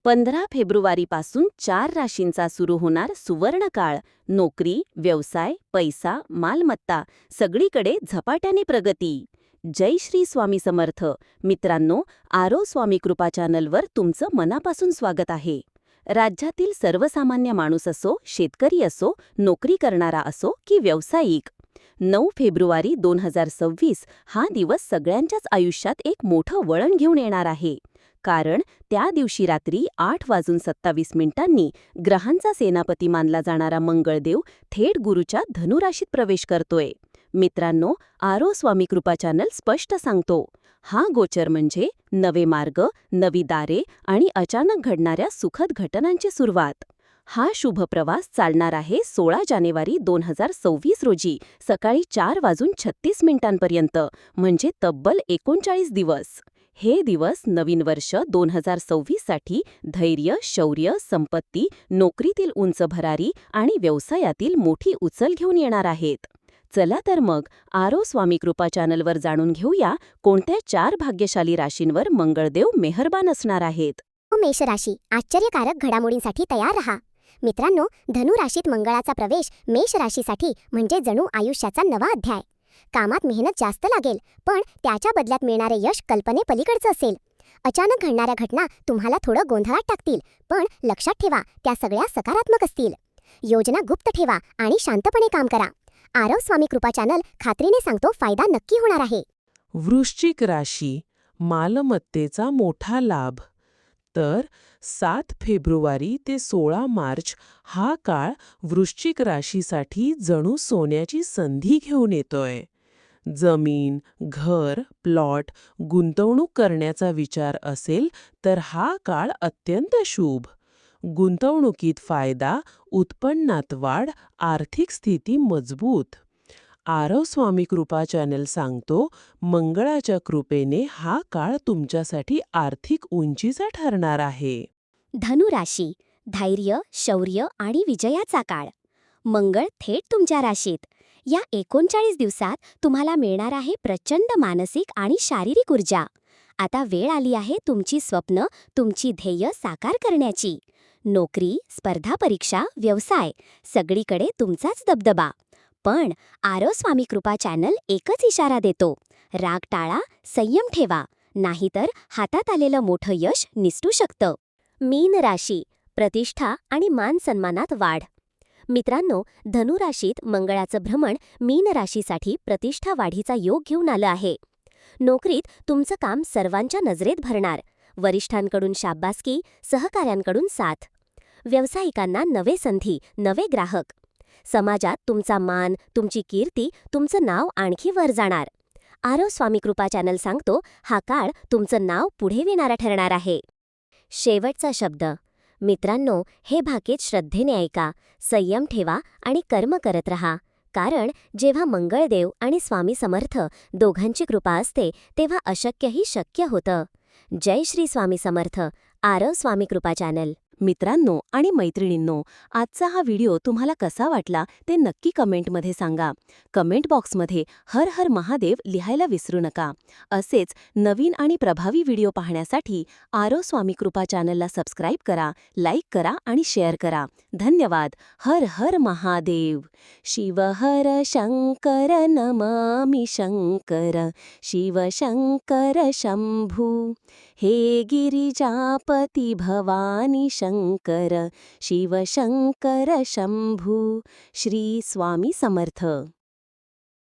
15 फेब्रुवारीपासून 4 राशींचा सुरू होणार सुवर्णकाळ. नोकरी, व्यवसाय, पैसा, मालमत्ता सगळीकडे झपाट्याने प्रगती. जय श्री स्वामी समर्थ. मित्रांनो, आरो स्वामी कृपा चॅनलवर तुमचं मनापासून स्वागत आहे. राज्यातील सर्वसामान्य माणूस असो, शेतकरी असो, नोकरी करणारा असो की व्यावसायिक, 9 फेब्रुवारी 2026 हा दिवस सगळ्यांच्याच आयुष्यात एक मोठं वळण घेऊन येणार आहे. कारण त्या दिवशी रात्री 8:27 ग्रहांचा सेनापती मानला जाणारा मंगळदेव थेट गुरूच्या धनुराशीत प्रवेश करतोय. मित्रांनो, आरो स्वामी कृपा चॅनल स्पष्ट सांगतो, हा गोचर म्हणजे नवे मार्ग, नवी दारे आणि अचानक घडणाऱ्या सुखद घटनांची सुरुवात. हा शुभ प्रवास चालणार आहे 16 जानेवारी 2026 रोजी सकाळी 4:36 म्हणजे तब्बल 39 दिवस. हे दिवस नवीन वर्ष 2026 साठी धैर्य, शौर्य, संपत्ती, नोकरीतील उंच भरारी आणि व्यवसायातील मोठी उचल घेऊन येणार आहेत. चला तर मग आरो स्वामी कृपा चॅनलवर जाणून घेऊया कोणत्या 4 भाग्यशाली राशींवर मंगळदेव मेहरबान असणार आहेत. मेष राशी, आश्चर्यकारक घडामोडींसाठी तयार रहा. मित्रांनो, धनु राशीत मंगळाचा प्रवेश मेष राशीसाठी म्हणजे जणू आयुष्याचा नवा अध्याय. कामात मेहनत जास्त लागेल, पण त्याच्या बदल्यात मिळणारे यश कल्पनेपलीकडचं असेल. अचानक घडणाऱ्या घटना तुम्हाला थोडं गोंधळात टाकतील, पण लक्षात ठेवा, त्या सगळ्या सकारात्मक असतील. योजना गुप्त ठेवा आणि शांतपणे काम करा. आरव स्वामी कृपा चॅनल खात्रीने सांगतो, फायदा नक्की होणार आहे. वृश्चिक राशी, मालमत्तेचा मोठा लाभ. तर 7 फेब्रुवारी ते 16 मार्च हा काळ वृश्चिक राशीसाठी जणू सोन्याची संधी घेऊन येतोय. जमीन, घर, प्लॉट, गुंतवणूक करण्याचा विचार असेल तर हा काळ अत्यंत शुभ. गुंतवणुकीत फायदा, उत्पन्नात वाढ, आर्थिक स्थिती मजबूत. आरव स्वामी कृपा चॅनल सांगतो, मंगळाच्या कृपेने हा काळ तुमच्यासाठी आर्थिक उंचीचा ठरणार आहे. धनु राशी, धैर्य, शौर्य आणि विजयाचा काळ. मंगळ थेट तुमच्या राशीत. या 39 दिवसात तुम्हाला मिळणार आहे प्रचंड मानसिक आणि शारीरिक ऊर्जा. आता वेळ आली आहे तुमची स्वप्न, तुमची ध्येय साकार करण्याची. नोकरी, स्पर्धा परीक्षा, व्यवसाय सगळीकडे तुमचाच दबदबा. पण आरव स्वामी कृपा चॅनल एकच इशारा देतो, राग टाळा, संयम ठेवा, नाहीतर हातात आलेलं मोठं यश निसटू शकतं. मीन राशी, प्रतिष्ठा आणि मान सन्मानात वाढ. मित्रांनो, धनु राशीत मंगळाचं भ्रमण मीन राशीसाठी प्रतिष्ठा वाढीचा योग घेऊन आलं आहे. नोकरीत तुमचं काम सर्वांच्या नजरेत भरणार. वरिष्ठांकडून शाबासकी, सहकाऱ्यांकडून साथ. व्यावसायिकांना नवे संधी, नवे ग्राहक. समाजात तुमचा मान, तुमची कीर्ती, तुमचं नाव आणखी वर जाणार. आरव स्वामी कृपा चॅनल सांगतो, हा काळ तुमचं नाव पुढे नेणारा ठरणार आहे. शेवटचा शब्द. मित्रांनो, हे भाकीत श्रद्धेने ऐका, संयम ठेवा आणि कर्म करत रहा. कारण जेव्हा मंगळदेव आणि स्वामी समर्थ दोघांची कृपा असते, तेव्हा अशक्यही शक्य होतं. जय श्री स्वामी समर्थ. आरव स्वामी कृपा चॅनल. मित्रांनो आणि मैत्रिणींनो, आजचा हा व्हिडिओ तुम्हाला कसा वाटला ते नक्की कमेंटमध्ये सांगा. कमेंट बॉक्समध्ये हर हर महादेव लिहायला विसरू नका. असेच नवीन आणि प्रभावी व्हिडिओ पाहण्यासाठी आरो स्वामी कृपा चॅनलला सबस्क्राईब करा, लाईक करा आणि शेअर करा. धन्यवाद. हर हर महादेव. शिव हर शंकर नमामि शंकर, शिव शंकर शंभू. हे गिरिजापती भवानी शंकर, शिव शंकर शंभू. श्री स्वामी समर्थ.